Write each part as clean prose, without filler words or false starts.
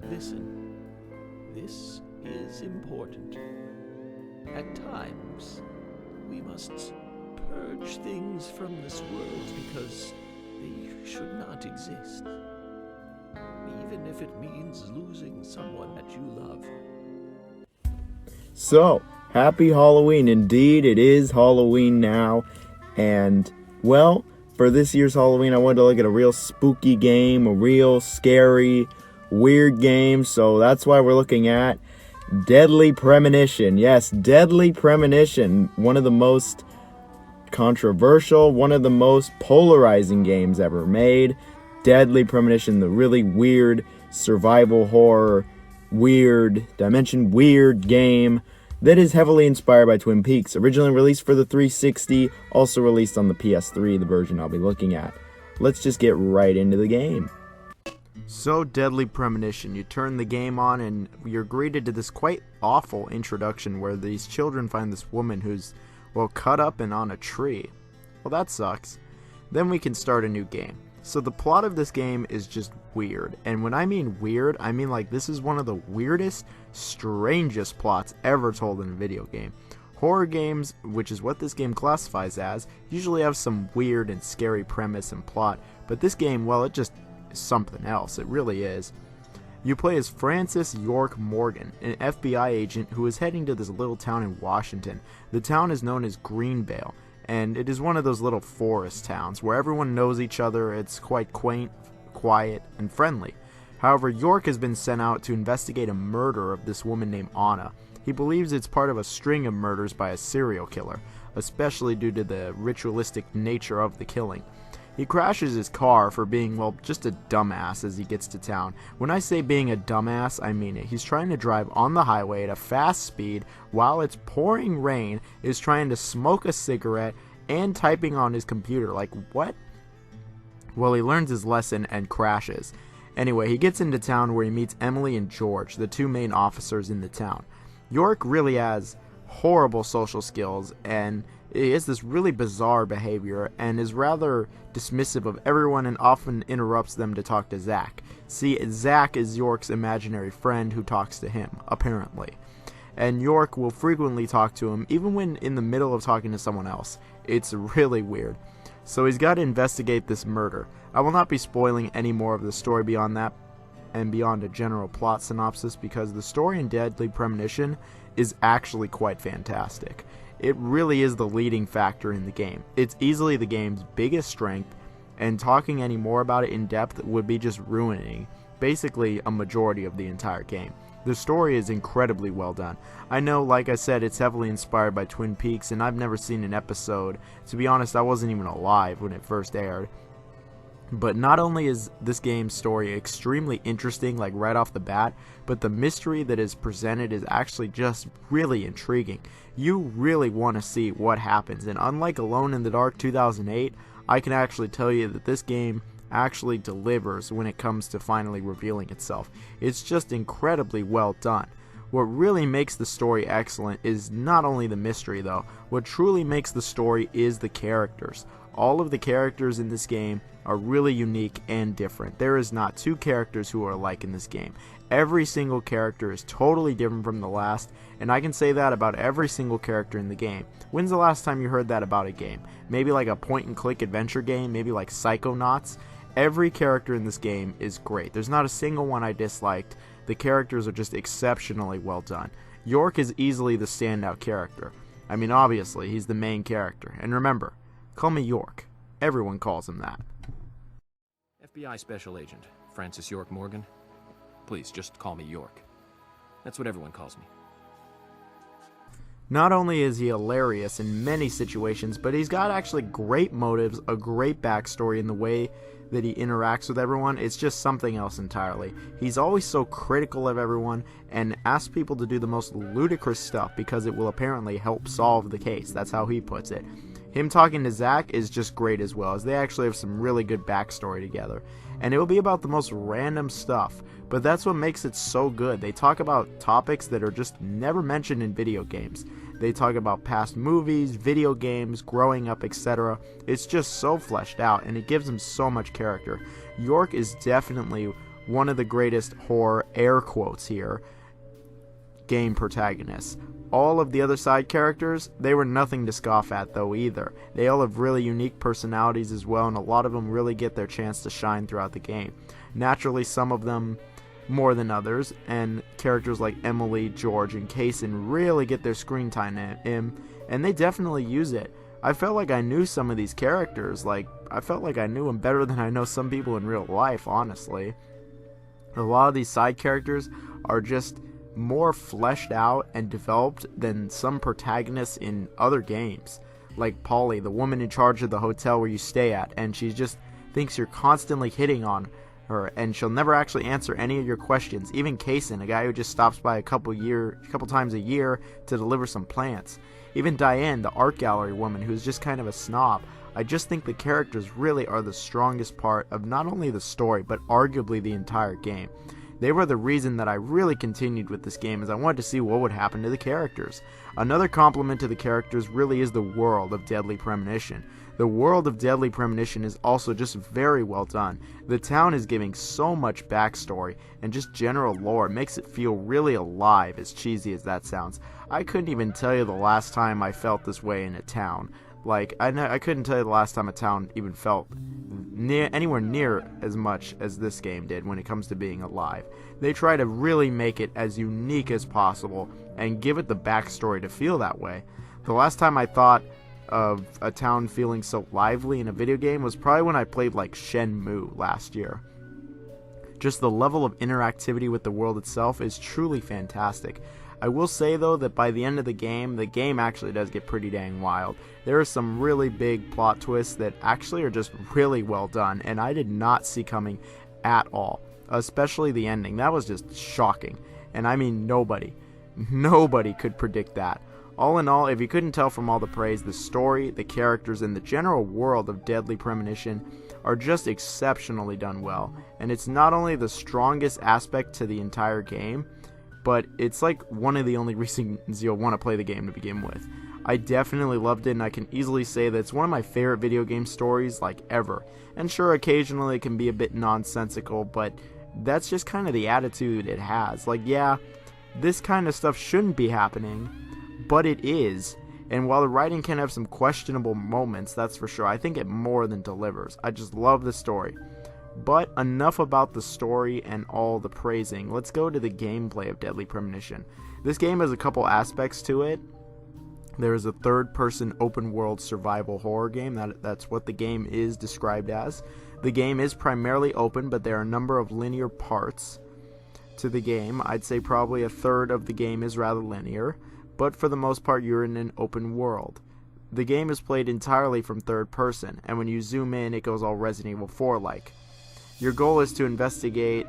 Listen, this is important. At times, we must purge things from this world because they should not exist. Even if it means losing someone that you love. So, happy Halloween. Indeed, it is Halloween now. And, well, for this year's Halloween, I wanted to look at a real spooky game, a real scary, weird game. So that's why we're looking at Deadly Premonition. Yes, Deadly Premonition. One of the most controversial, one of the most polarizing games ever made. Deadly Premonition, the really weird survival horror, weird dimension, weird game that is heavily inspired by Twin Peaks. Originally released for the 360, also released on the PS3, the version I'll be looking at. Let's just get right into the game. So, Deadly Premonition, you turn the game on and you're greeted to this quite awful introduction where these children find this woman who's, well, cut up and on a tree. Well, that sucks. Then we can start a new game. So the plot of this game is just weird. And when I mean weird, I mean like this is one of the weirdest, strangest plots ever told in a video game. Horror games, which is what this game classifies as, usually have some weird and scary premise and plot. But this game, well, it just is something else. It really is. You play as Francis York Morgan, an FBI agent who is heading to this little town in Washington. The town is known as Greenvale, and it is one of those little forest towns where everyone knows each other. It's quite quaint, quiet, and friendly. However, York has been sent out to investigate a murder of this woman named Anna. He believes it's part of a string of murders by a serial killer, especially due to the ritualistic nature of the killing. He crashes his car for being, well, just a dumbass as he gets to town. When I say being a dumbass, I mean it. He's trying to drive on the highway at a fast speed while it's pouring rain, is trying to smoke a cigarette, and typing on his computer. Like, what? Well, he learns his lesson and crashes. Anyway, he gets into town where he meets Emily and George, the two main officers in the town. York really has horrible social skills, and he has this really bizarre behavior and is rather dismissive of everyone and often interrupts them to talk to Zach. See, Zach is York's imaginary friend who talks to him, apparently. And York will frequently talk to him, even when in the middle of talking to someone else. It's really weird. So he's got to investigate this murder. I will not be spoiling any more of the story beyond that and beyond a general plot synopsis, because the story in Deadly Premonition is actually quite fantastic. It really is the leading factor in the game. It's easily the game's biggest strength, and talking any more about it in depth would be just ruining basically a majority of the entire game. The story is incredibly well done. I know, like I said, it's heavily inspired by Twin Peaks, and I've never seen an episode. To be honest, I wasn't even alive when it first aired. But not only is this game's story extremely interesting, like right off the bat, but the mystery that is presented is actually just really intriguing. You really want to see what happens, and unlike Alone in the Dark 2008, I can actually tell you that this game actually delivers when it comes to finally revealing itself. It's just incredibly well done. What really makes the story excellent is not only the mystery though. What truly makes the story is the characters. All of the characters in this game are really unique and different. There is not two characters who are alike in this game. Every single character is totally different from the last, and I can say that about every single character in the game. When's the last time you heard that about a game? Maybe like a point-and-click adventure game, maybe like Psychonauts. Every character in this game is great. There's not a single one I disliked. The characters are just exceptionally well done. York is easily the standout character. I mean, obviously, he's the main character. And remember, call me York. Everyone calls him that. FBI Special Agent, Francis York Morgan. Please, just call me York. That's what everyone calls me. Not only is he hilarious in many situations, but he's got actually great motives, a great backstory in the way that he interacts with everyone. It's just something else entirely. He's always so critical of everyone and asks people to do the most ludicrous stuff because it will apparently help solve the case. That's how he puts it. Him talking to Zach is just great as well, as they actually have some really good backstory together. And it will be about the most random stuff, but that's what makes it so good. They talk about topics that are just never mentioned in video games. They talk about past movies, video games, growing up, etc. It's just so fleshed out, and it gives him so much character. York is definitely one of the greatest horror air quotes here game protagonists. All of the other side characters, they were nothing to scoff at though either. They all have really unique personalities as well, and a lot of them really get their chance to shine throughout the game. Naturally, some of them more than others, and characters like Emily, George, and Kaysen really get their screen time in, and they definitely use it. I felt like I knew some of these characters, I felt like I knew them better than I know some people in real life, honestly. A lot of these side characters are just more fleshed out and developed than some protagonists in other games. Like Polly, the woman in charge of the hotel where you stay at, and she just thinks you're constantly hitting on her, and she'll never actually answer any of your questions. Even Kaysen, a guy who just stops by a couple times a year to deliver some plants. Even Diane, the art gallery woman, who's just kind of a snob. I just think the characters really are the strongest part of not only the story, but arguably the entire game. They were the reason that I really continued with this game, as I wanted to see what would happen to the characters. Another compliment to the characters really is the world of Deadly Premonition. The world of Deadly Premonition is also just very well done. The town is giving so much backstory, and just general lore makes it feel really alive, as cheesy as that sounds. I couldn't even tell you the last time I felt this way in a town. I couldn't tell you the last time a town even felt anywhere near as much as this game did when it comes to being alive. They try to really make it as unique as possible and give it the backstory to feel that way. The last time I thought of a town feeling so lively in a video game was probably when I played Shenmue last year. Just the level of interactivity with the world itself is truly fantastic. I will say though that by the end of the game actually does get pretty dang wild. There are some really big plot twists that actually are just really well done, and I did not see coming at all. Especially the ending. That was just shocking. And I mean nobody could predict that. All in all, if you couldn't tell from all the praise, the story, the characters, and the general world of Deadly Premonition are just exceptionally done well. And it's not only the strongest aspect to the entire game, but it's one of the only reasons you'll want to play the game to begin with. I definitely loved it, and I can easily say that it's one of my favorite video game stories ever. And sure, occasionally it can be a bit nonsensical, but that's just kind of the attitude it has. Yeah, this kind of stuff shouldn't be happening, but it is. And while the writing can have some questionable moments, that's for sure, I think it more than delivers. I just love the story. But enough about the story and all the praising. Let's go to the gameplay of Deadly Premonition. This game has a couple aspects to it. There is a third-person open-world survival horror game. That's what the game is described as. The game is primarily open, but there are a number of linear parts to the game. I'd say probably a third of the game is rather linear, but for the most part you're in an open world. The game is played entirely from third person, and when you zoom in it goes all Resident Evil 4-like. Your goal is to investigate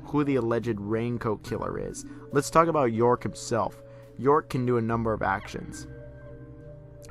who the alleged Raincoat Killer is. Let's talk about York himself. York can do a number of actions.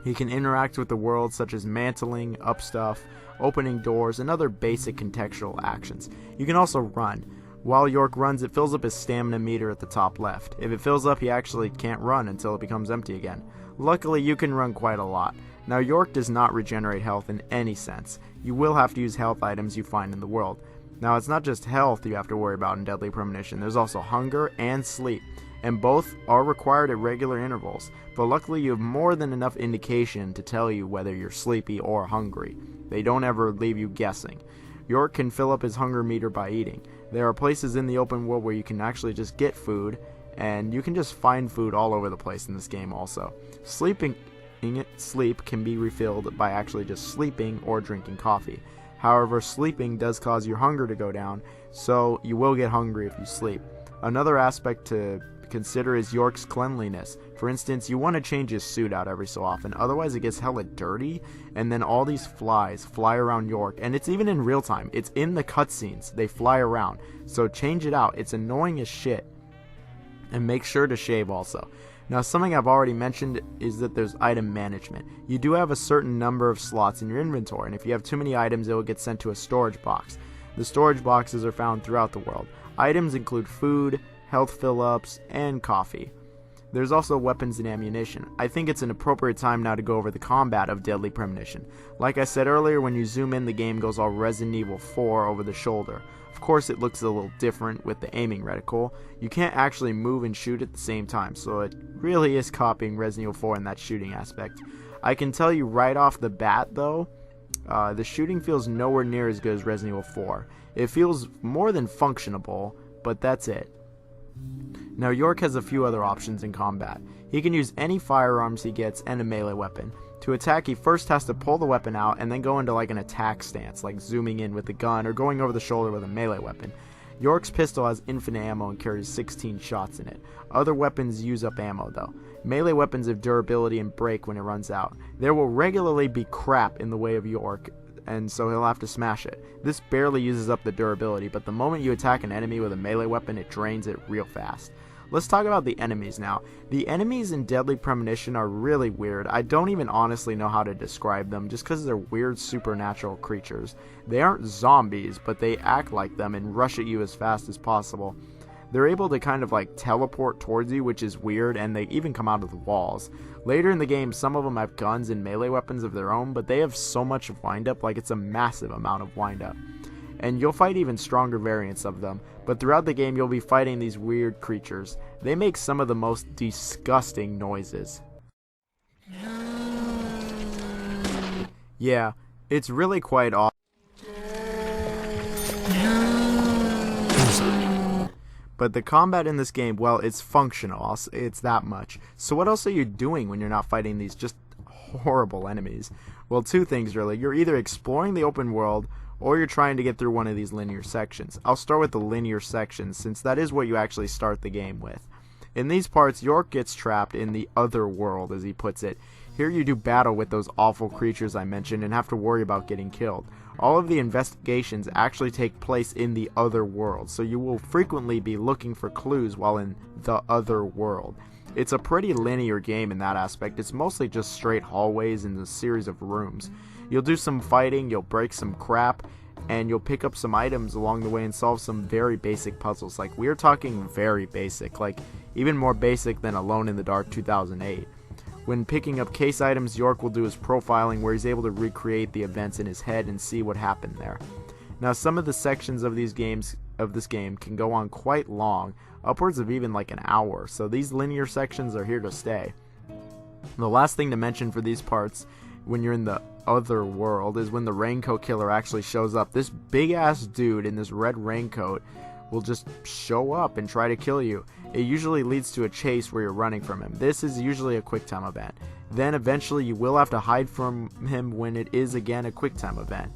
He can interact with the world, such as mantling, up stuff, opening doors, and other basic contextual actions. You can also run. While York runs, it fills up his stamina meter at the top left. If it fills up, he actually can't run until it becomes empty again. Luckily, you can run quite a lot. Now, York does not regenerate health in any sense. You will have to use health items you find in the world. Now, it's not just health you have to worry about in Deadly Premonition. There's also hunger and sleep, and both are required at regular intervals. But luckily, you have more than enough indication to tell you whether you're sleepy or hungry. They don't ever leave you guessing. York can fill up his hunger meter by eating. There are places in the open world where you can actually just get food, and you can just find food all over the place in this game also. Sleep can be refilled by actually just sleeping or drinking coffee. However, sleeping does cause your hunger to go down, so you will get hungry if you sleep. Another aspect to consider is York's cleanliness. For instance, you want to change his suit out every so often, otherwise it gets hella dirty, and then all these flies fly around York, and it's even in real time. It's in the cutscenes. They fly around, so change it out. It's annoying as shit. And make sure to shave also. Now, something I've already mentioned is that there's item management. You do have a certain number of slots in your inventory, and if you have too many items, it will get sent to a storage box. The storage boxes are found throughout the world. Items include food, health fill-ups, and coffee. There's also weapons and ammunition. I think it's an appropriate time now to go over the combat of Deadly Premonition. Like I said earlier, when you zoom in, the game goes all Resident Evil 4 over the shoulder. Of course, it looks a little different with the aiming reticle. You can't actually move and shoot at the same time, so it really is copying Resident Evil 4 in that shooting aspect. I can tell you right off the bat, though, the shooting feels nowhere near as good as Resident Evil 4. It feels more than functionable, but that's it. Now, York has a few other options in combat. He can use any firearms he gets and a melee weapon. To attack, he first has to pull the weapon out and then go into like an attack stance, like zooming in with the gun or going over the shoulder with a melee weapon. York's pistol has infinite ammo and carries 16 shots in it. Other weapons use up ammo though. Melee weapons have durability and break when it runs out. There will regularly be crap in the way of York, and so he'll have to smash it. This barely uses up the durability, but the moment you attack an enemy with a melee weapon, it drains it real fast. Let's talk about the enemies now. The enemies in Deadly Premonition are really weird. I don't even honestly know how to describe them just because they're weird supernatural creatures. They aren't zombies, but they act like them and rush at you as fast as possible. They're able to kind of like teleport towards you, which is weird, and they even come out of the walls. Later in the game, some of them have guns and melee weapons of their own, but they have so much wind-up, like it's a massive amount of wind-up. And you'll fight even stronger variants of them, but throughout the game you'll be fighting these weird creatures. They make some of the most disgusting noises. Yeah, it's really quite awesome. But the combat in this game, well, it's functional. It's that much. So what else are you doing when you're not fighting these just horrible enemies? Well, two things really. You're either exploring the open world, or you're trying to get through one of these linear sections. I'll start with the linear sections, since that is what you actually start the game with. In these parts, York gets trapped in the other world, as he puts it. Here you do battle with those awful creatures I mentioned and have to worry about getting killed. All of the investigations actually take place in the other world, so you will frequently be looking for clues while in the other world. It's a pretty linear game in that aspect. It's mostly just straight hallways and a series of rooms. You'll do some fighting, you'll break some crap, and you'll pick up some items along the way and solve some very basic puzzles. Like, we're talking very basic, like even more basic than Alone in the Dark 2008. When picking up case items, York will do his profiling where he's able to recreate the events in his head and see what happened there. Now, some of the sections of this game can go on quite long, upwards of even like an hour, so these linear sections are here to stay. The last thing to mention for these parts, when you're in the other world, is when the raincoat killer actually shows up. This big ass dude in this red raincoat will just show up and try to kill you. It usually leads to a chase where you're running from him. This is usually a quick time event. Then eventually you will have to hide from him when it is again a quick time event,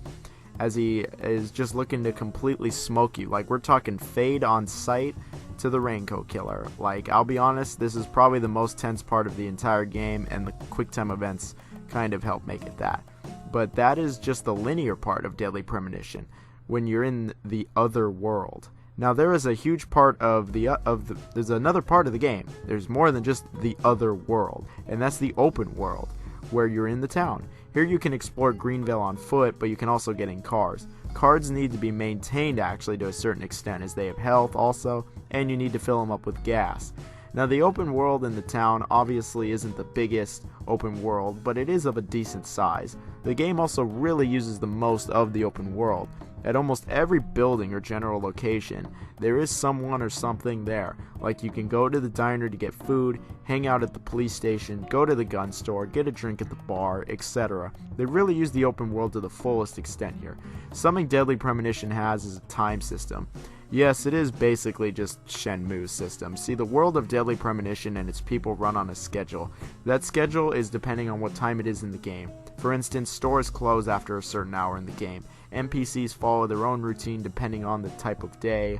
as he is just looking to completely smoke you. Like, we're talking fade on sight to the raincoat killer. Like, I'll be honest, this is probably the most tense part of the entire game, and the quick time events kind of help make it that. But that is just the linear part of Deadly Premonition, when you're in the other world. Now, there is a huge part of there's another part of the game. There's more than just the other world, and that's the open world, where you're in the town. Here you can explore Greenville on foot, but you can also get in cars. Cars need to be maintained actually to a certain extent, as they have health also, and you need to fill them up with gas. Now, the open world in the town obviously isn't the biggest open world, but it is of a decent size. The game also really uses the most of the open world. At almost every building or general location, there is someone or something there. Like, you can go to the diner to get food, hang out at the police station, go to the gun store, get a drink at the bar, etc. They really use the open world to the fullest extent here. Something Deadly Premonition has is a time system. Yes, it is basically just Shenmue's system. See, the world of Deadly Premonition and its people run on a schedule. That schedule is depending on what time it is in the game. For instance, stores close after a certain hour in the game. NPCs follow their own routine depending on the type of day,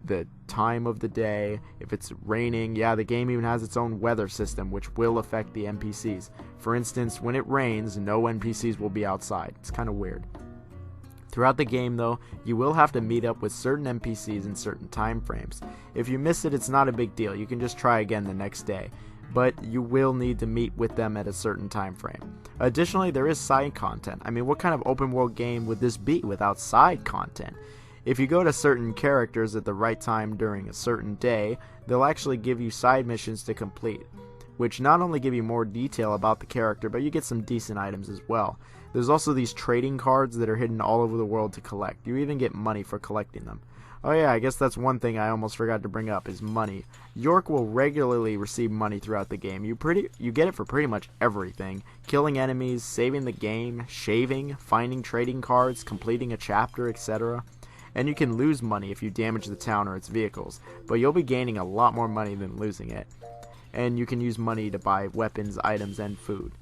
the time of the day. If it's raining, yeah, the game even has its own weather system, which will affect the NPCs. For instance, when it rains, no NPCs will be outside. It's kind of weird. Throughout the game, though, you will have to meet up with certain NPCs in certain time frames. If you miss it, it's not a big deal. You can just try again the next day. But you will need to meet with them at a certain time frame. Additionally, there is side content. I mean, what kind of open world game would this be without side content? If you go to certain characters at the right time during a certain day, they'll actually give you side missions to complete, which not only give you more detail about the character, but you get some decent items as well. There's also these trading cards that are hidden all over the world to collect. You even get money for collecting them. Oh yeah, I guess that's one thing I almost forgot to bring up is money. York will regularly receive money throughout the game. You get it for pretty much everything. Killing enemies, saving the game, shaving, finding trading cards, completing a chapter, etc. And you can lose money if you damage the town or its vehicles, but you'll be gaining a lot more money than losing it. And you can use money to buy weapons, items, and food.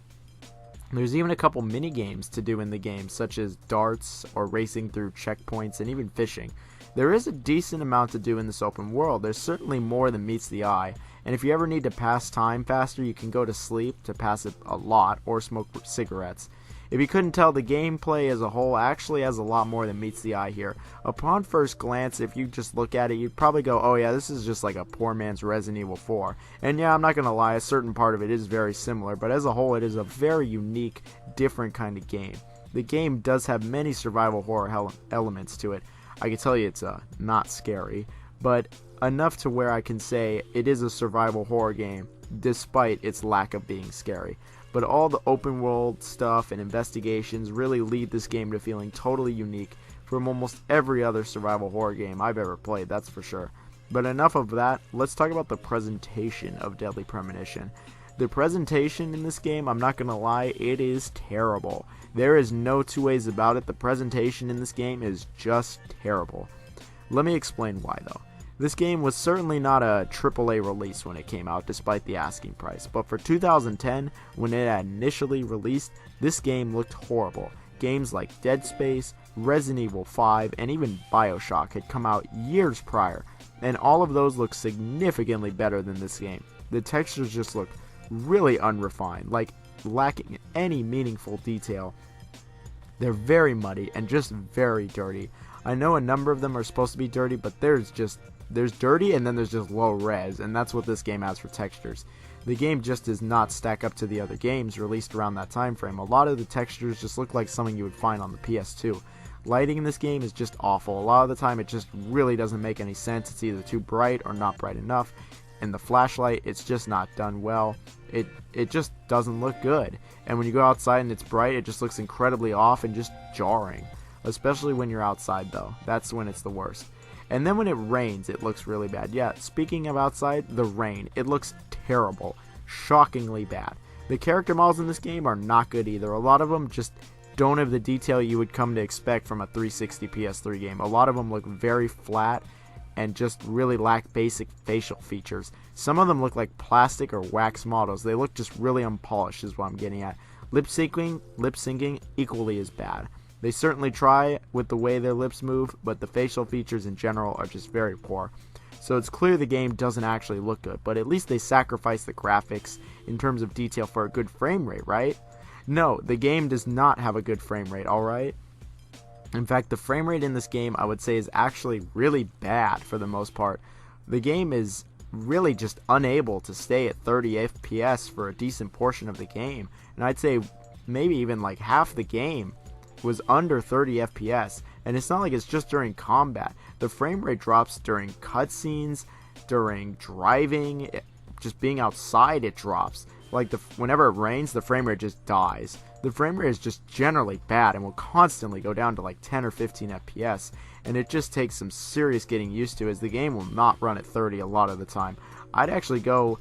There's even a couple mini games to do in the game, such as darts or racing through checkpoints and even fishing. There is a decent amount to do in this open world. There's certainly more than meets the eye, and if you ever need to pass time faster, you can go to sleep to pass it a lot or smoke cigarettes. If you couldn't tell, the gameplay as a whole actually has a lot more than meets the eye here. Upon first glance, if you just look at it, you'd probably go, oh yeah, this is just like a poor man's Resident Evil 4. And yeah, I'm not going to lie, a certain part of it is very similar, but as a whole, it is a very unique, different kind of game. The game does have many survival horror elements to it. I can tell you it's not scary, but enough to where I can say it is a survival horror game, despite its lack of being scary. But all the open world stuff and investigations really lead this game to feeling totally unique from almost every other survival horror game I've ever played, that's for sure. But enough of that, let's talk about the presentation of Deadly Premonition. The presentation in this game, I'm not going to lie, it is terrible. There is no two ways about it. The presentation in this game is just terrible. Let me explain why though. This game was certainly not a AAA release when it came out, despite the asking price, but for 2010, when it had initially released, this game looked horrible. Games like Dead Space, Resident Evil 5, and even BioShock had come out years prior, and all of those looked significantly better than this game. The textures just looked really unrefined, like lacking any meaningful detail. They're very muddy and just very dirty. I know a number of them are supposed to be dirty, but there's dirty and then there's just low res, and that's what this game has for textures. The game just does not stack up to the other games released around that time frame. A lot of the textures just look like something you would find on the PS2. Lighting in this game is just awful. A lot of the time it just really doesn't make any sense. It's either too bright or not bright enough. And the flashlight, it's just not done well. It just doesn't look good. And when you go outside and it's bright, it just looks incredibly off and just jarring. Especially when you're outside though. That's when it's the worst. And then when it rains, it looks really bad. Yeah, speaking of outside, the rain, it looks terrible. Shockingly bad. The character models in this game are not good either. A lot of them just don't have the detail you would come to expect from a 360 PS3 game. A lot of them look very flat and just really lack basic facial features. Some of them look like plastic or wax models. They look just really unpolished is what I'm getting at. Lip syncing equally as bad. They certainly try with the way their lips move, but the facial features in general are just very poor. So it's clear the game doesn't actually look good, but at least they sacrifice the graphics in terms of detail for a good frame rate, right? No, the game does not have a good frame rate, alright? In fact, the frame rate in this game, I would say, is actually really bad for the most part. The game is really just unable to stay at 30 FPS for a decent portion of the game. And I'd say maybe even like half the game was under 30 FPS. And it's not like it's just during combat. The frame rate drops during cutscenes, during driving, just being outside it drops. Like whenever it rains, the frame rate just dies. The frame rate is just generally bad and will constantly go down to like 10 or 15 FPS, and it just takes some serious getting used to, as the game will not run at 30 a lot of the time. I'd actually go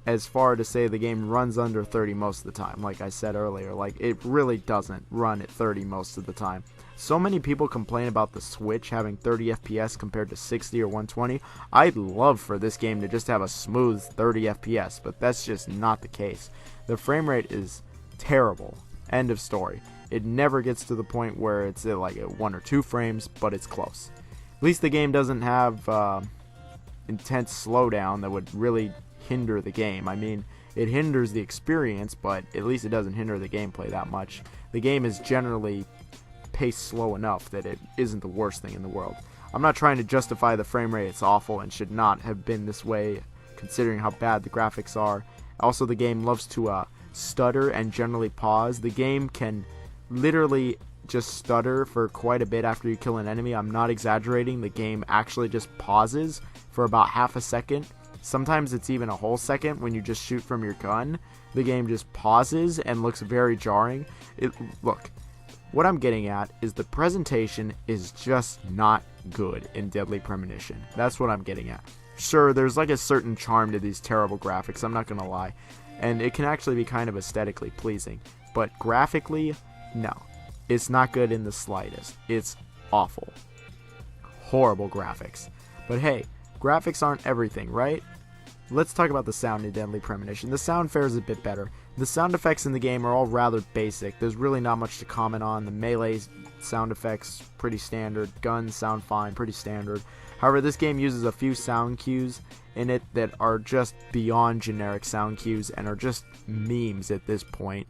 as far to say the game runs under 30 most of the time, like I said earlier. Like, it really doesn't run at 30 most of the time. So many people complain about the Switch having 30 FPS compared to 60 or 120. I'd love for this game to just have a smooth 30 FPS, but that's just not the case. The frame rate is terrible. End of story. It never gets to the point where it's at like at 1 or 2 frames, but it's close. At least the game doesn't have intense slowdown that would really hinder the game. I mean, it hinders the experience, but at least it doesn't hinder the gameplay that much. The game is generally paced slow enough that it isn't the worst thing in the world. I'm not trying to justify the frame rate. It's awful and should not have been this way, considering how bad the graphics are. Also, the game loves to stutter and generally pause. The game can literally just stutter for quite a bit after you kill an enemy. I'm not exaggerating. The game actually just pauses for about half a second. Sometimes it's even a whole second when you just shoot from your gun. The game just pauses and looks very jarring. Look, what I'm getting at is the presentation is just not good in Deadly Premonition. That's what I'm getting at. Sure, there's like a certain charm to these terrible graphics, I'm not gonna lie, and it can actually be kind of aesthetically pleasing, but graphically, no. It's not good in the slightest. It's awful. Horrible graphics. But hey, graphics aren't everything, right? Let's talk about the sound in Deadly Premonition. The sound fares a bit better. The sound effects in the game are all rather basic. There's really not much to comment on. The melee sound effects, pretty standard. Guns sound fine, pretty standard. However, this game uses a few sound cues in it that are just beyond generic sound cues and are just memes at this point.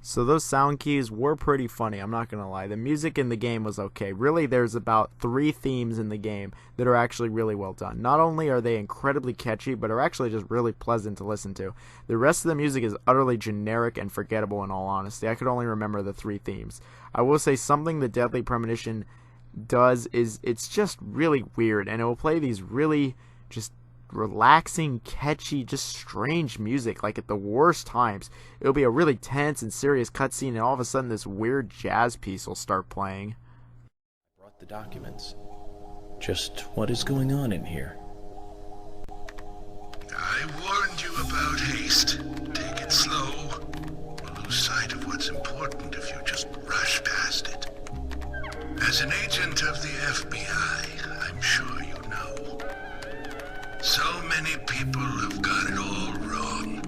So those sound keys were pretty funny, I'm not gonna lie. The music in the game was okay. Really, there's about 3 themes in the game that are actually really well done. Not only are they incredibly catchy, but are actually just really pleasant to listen to. The rest of the music is utterly generic and forgettable in all honesty. I could only remember the 3 themes. I will say something that Deadly Premonition does is it's just really weird, and it will play these really just relaxing, catchy, just strange music, like at the worst times. It'll be a really tense and serious cutscene, and all of a sudden this weird jazz piece will start playing. I brought the documents. Just what is going on in here? I warned you about haste. Take it slow. You'll lose sight of what's important if you just rush past it. As an agent of the FBI, I'm sure you know. So many people have got it all wrong.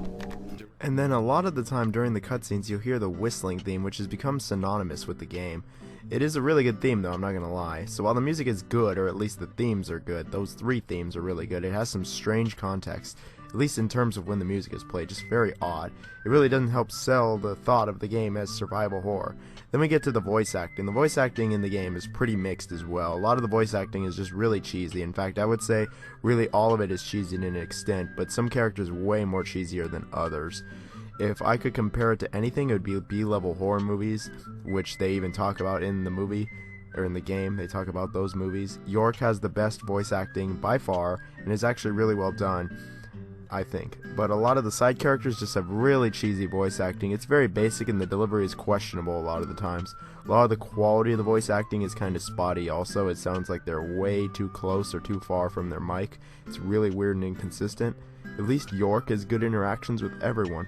And then a lot of the time during the cutscenes you'll hear the whistling theme, which has become synonymous with the game. It is a really good theme though, I'm not gonna lie. So while the music is good, or at least the themes are good, those 3 themes are really good. It has some strange context, at least in terms of when the music is played, just very odd. It really doesn't help sell the thought of the game as survival horror. Then we get to the voice acting. The voice acting in the game is pretty mixed as well. A lot of the voice acting is just really cheesy. In fact, I would say really all of it is cheesy to an extent, but some characters way more cheesier than others. If I could compare it to anything, it would be B-level horror movies, which they even talk about in the movie, or in the game, they talk about those movies. York has the best voice acting by far, and is actually really well done, I think. But a lot of the side characters just have really cheesy voice acting. It's very basic and the delivery is questionable a lot of the times. A lot of the quality of the voice acting is kind of spotty also. It sounds like they're way too close or too far from their mic. It's really weird and inconsistent. At least York has good interactions with everyone,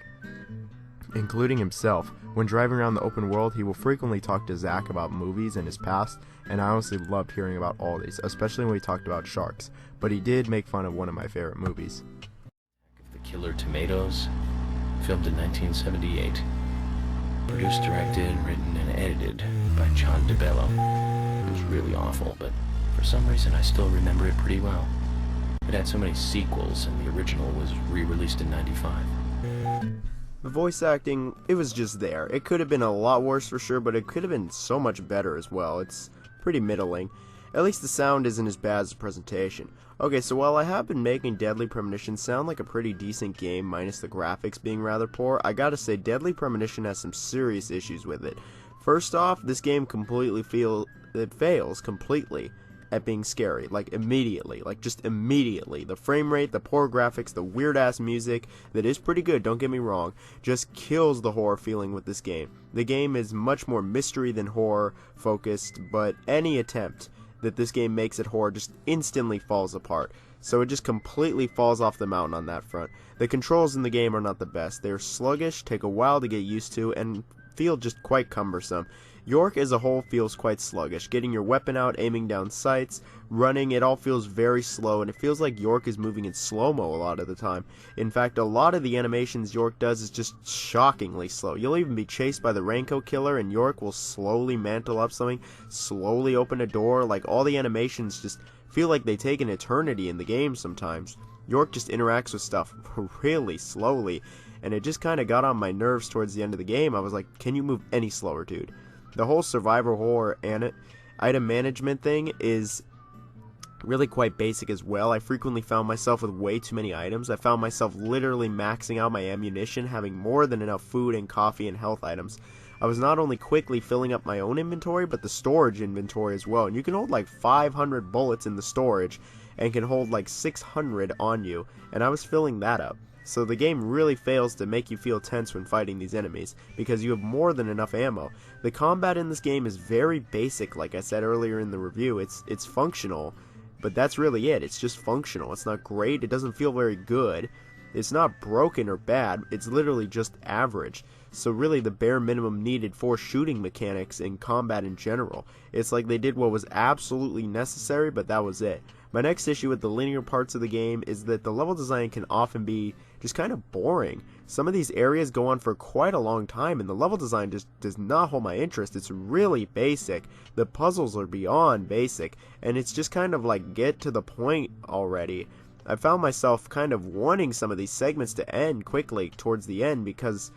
including himself. When driving around the open world, he will frequently talk to Zack about movies and his past, and I honestly loved hearing about all these, especially when he talked about sharks. But he did make fun of one of my favorite movies. The Killer Tomatoes, filmed in 1978. Produced, directed, written, and edited by John DeBello. It was really awful, but for some reason I still remember it pretty well. It had so many sequels, and the original was re-released in '95. The voice acting, it was just there. It could have been a lot worse for sure, but it could have been so much better as well. It's pretty middling. At least the sound isn't as bad as the presentation. Okay, so while I have been making Deadly Premonition sound like a pretty decent game, minus the graphics being rather poor, I gotta say Deadly Premonition has some serious issues with it. First off, this game fails completely at being scary, like immediately, just immediately. The frame rate, the poor graphics, the weird ass music, that is pretty good, don't get me wrong, just kills the horror feeling with this game. The game is much more mystery than horror focused, but any attempt that this game makes at horror just instantly falls apart. So it just completely falls off the mountain on that front. The controls in the game are not the best. They are sluggish, take a while to get used to, and feel just quite cumbersome. York as a whole feels quite sluggish. Getting your weapon out, aiming down sights, running, it all feels very slow, and it feels like York is moving in slow-mo a lot of the time. In fact, a lot of the animations York does is just shockingly slow. You'll even be chased by the raincoat killer, and York will slowly mantle up something, slowly open a door. Like, all the animations just feel like they take an eternity in the game sometimes. York just interacts with stuff really slowly, and it just kind of got on my nerves towards the end of the game. I was like, can you move any slower, dude? The whole survival horror and item management thing is really quite basic as well. I frequently found myself with way too many items. I found myself literally maxing out my ammunition, having more than enough food and coffee and health items. I was not only quickly filling up my own inventory, but the storage inventory as well. And you can hold like 500 bullets in the storage, and can hold like 600 on you, and I was filling that up. So the game really fails to make you feel tense when fighting these enemies, because you have more than enough ammo. The combat in this game is very basic, like I said earlier in the review. It's functional, but that's really it. It's just functional. It's not great, it doesn't feel very good. It's not broken or bad, it's literally just average. So really the bare minimum needed for shooting mechanics in combat in general. It's like they did what was absolutely necessary, but that was it. My next issue with the linear parts of the game is that the level design can often be just kind of boring. Some of these areas go on for quite a long time, and the level design just does not hold my interest. It's really basic. The puzzles are beyond basic, and it's just kind of like get to the point already. I found myself kind of wanting some of these segments to end quickly towards the end because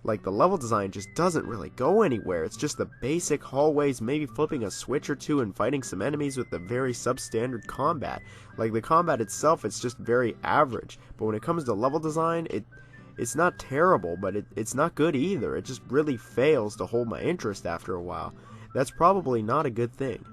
like the level design just doesn't really go anywhere. It's just the basic hallways, maybe flipping a switch or two and fighting some enemies with the very substandard combat. Like the combat itself, it's just very average. But when it comes to level design, it's not terrible, but it's not good either. It just really fails to hold my interest after a while. That's probably not a good thing.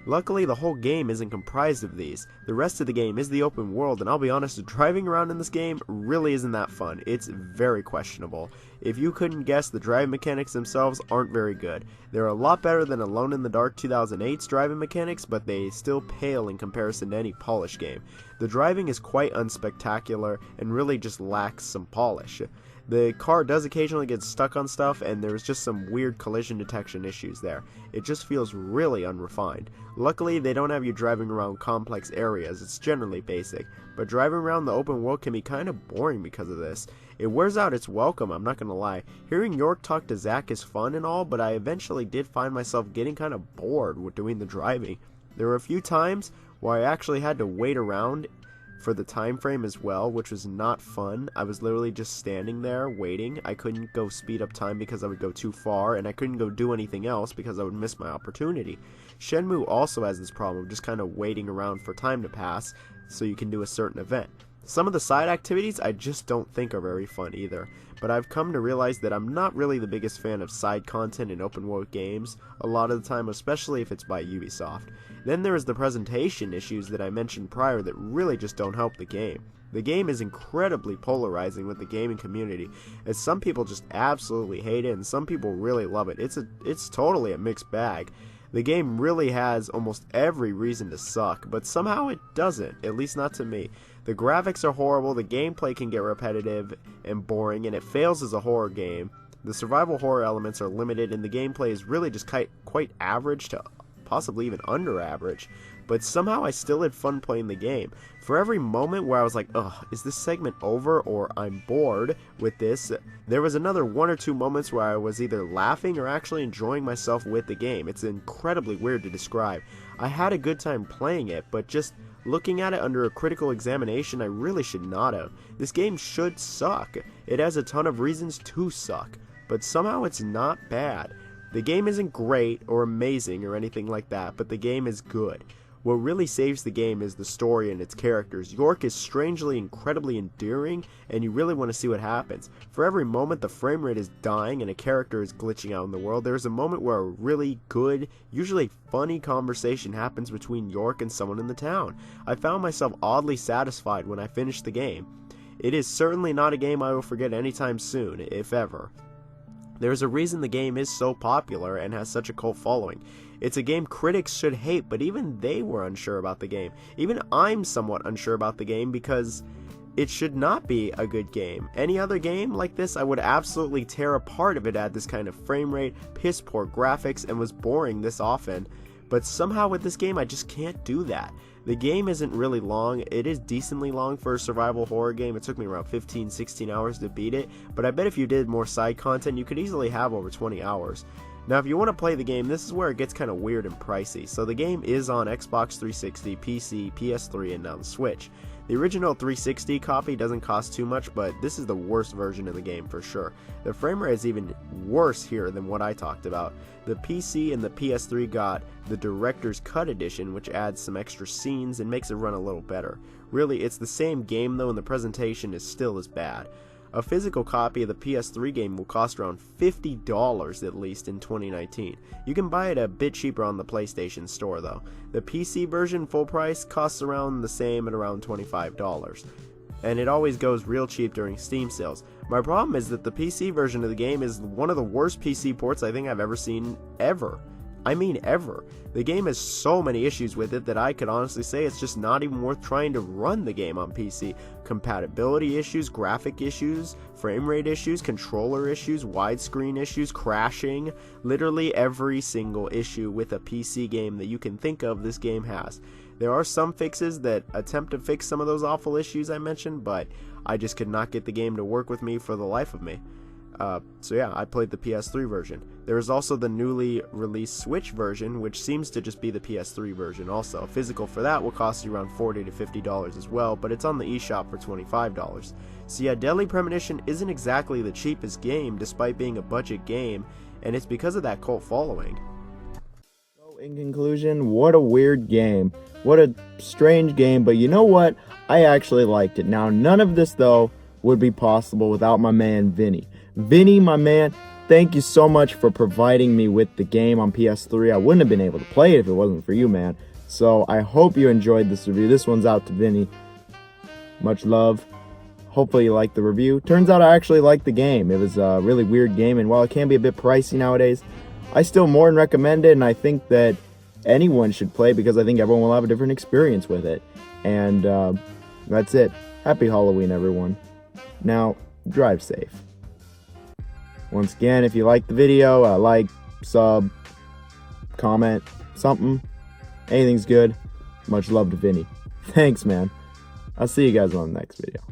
Luckily, the whole game isn't comprised of these. The rest of the game is the open world, and I'll be honest, driving around in this game really isn't that fun. It's very questionable. If you couldn't guess, the driving mechanics themselves aren't very good. They're a lot better than Alone in the Dark 2008's driving mechanics, but they still pale in comparison to any polished game. The driving is quite unspectacular and really just lacks some polish. The car does occasionally get stuck on stuff, and there's just some weird collision detection issues there. It just feels really unrefined. Luckily, they don't have you driving around complex areas, it's generally basic, but driving around the open world can be kind of boring because of this. It wears out its welcome, I'm not gonna lie. Hearing York talk to Zack is fun and all, but I eventually did find myself getting kind of bored with doing the driving. There were a few times where I actually had to wait around for the time frame as well, which was not fun. I was literally just standing there waiting. I couldn't go speed up time because I would go too far, and I couldn't go do anything else because I would miss my opportunity. Shenmue also has this problem, just kind of waiting around for time to pass so you can do a certain event. Some of the side activities I just don't think are very fun either, but I've come to realize that I'm not really the biggest fan of side content in open world games a lot of the time, especially if it's by Ubisoft. Then there is the presentation issues that I mentioned prior that really just don't help the game. The game is incredibly polarizing with the gaming community, as some people just absolutely hate it and some people really love it. It's totally a mixed bag. The game really has almost every reason to suck, but somehow it doesn't, at least not to me. The graphics are horrible, the gameplay can get repetitive and boring, and it fails as a horror game. The survival horror elements are limited, and the gameplay is really just quite average to possibly even under average, but somehow I still had fun playing the game. For every moment where I was like, ugh, is this segment over or I'm bored with this, there was another one or two moments where I was either laughing or actually enjoying myself with the game. It's incredibly weird to describe. I had a good time playing it, but just looking at it under a critical examination, I really should not have. This game should suck. It has a ton of reasons to suck, but somehow it's not bad. The game isn't great or amazing or anything like that, but the game is good. What really saves the game is the story and its characters. York is strangely incredibly endearing, and you really want to see what happens. For every moment the frame rate is dying and a character is glitching out in the world, there is a moment where a really good, usually funny conversation happens between York and someone in the town. I found myself oddly satisfied when I finished the game. It is certainly not a game I will forget anytime soon, if ever. There's a reason the game is so popular and has such a cult following. It's a game critics should hate, but even they were unsure about the game. Even I'm somewhat unsure about the game because it should not be a good game. Any other game like this, I would absolutely tear apart if it had this kind of frame rate, piss poor graphics, and was boring this often. But somehow with this game, I just can't do that. The game isn't really long. It is decently long for a survival horror game. It took me around 15-16 hours to beat it, but I bet if you did more side content, you could easily have over 20 hours. Now, if you want to play the game, this is where it gets kind of weird and pricey. So the game is on Xbox 360, PC, PS3, and now the Switch. The original 360 copy doesn't cost too much, but this is the worst version of the game for sure. The frame rate is even worse here than what I talked about. The PC and the PS3 got the Director's Cut Edition, which adds some extra scenes and makes it run a little better. Really, it's the same game though, and the presentation is still as bad. A physical copy of the PS3 game will cost around $50 at least in 2019. You can buy it a bit cheaper on the PlayStation Store though. The PC version full price costs around the same at around $25. And it always goes real cheap during Steam sales. My problem is that the PC version of the game is one of the worst PC ports I think I've ever seen ever. I mean ever. The game has so many issues with it that I could honestly say it's just not even worth trying to run the game on PC. Compatibility issues, graphic issues, frame rate issues, controller issues, widescreen issues, crashing. Literally every single issue with a PC game that you can think of, this game has. There are some fixes that attempt to fix some of those awful issues I mentioned, but I just could not get the game to work with me for the life of me. So yeah, I played the PS3 version. There is also the newly released Switch version, which seems to just be the PS3 version also. Physical for that will cost you around $40 to $50 as well, but it's on the eShop for $25. So yeah, Deadly Premonition isn't exactly the cheapest game, despite being a budget game, and it's because of that cult following. So in conclusion, what a weird game. What a strange game, but you know what? I actually liked it. Now, none of this, though, would be possible without my man, Vinnie. Vinnie, my man, thank you so much for providing me with the game on PS3. I wouldn't have been able to play it if it wasn't for you, man. So I hope you enjoyed this review. This one's out to Vinnie. Much love. Hopefully you liked the review. Turns out I actually liked the game. It was a really weird game, and while it can be a bit pricey nowadays, I still more than recommend it, and I think that anyone should play because I think everyone will have a different experience with it. And that's it. Happy Halloween, everyone. Now, drive safe. Once again, if you like the video, like, sub, comment, something. Anything's good. Much love to Vinnie. Thanks, man. I'll see you guys on the next video.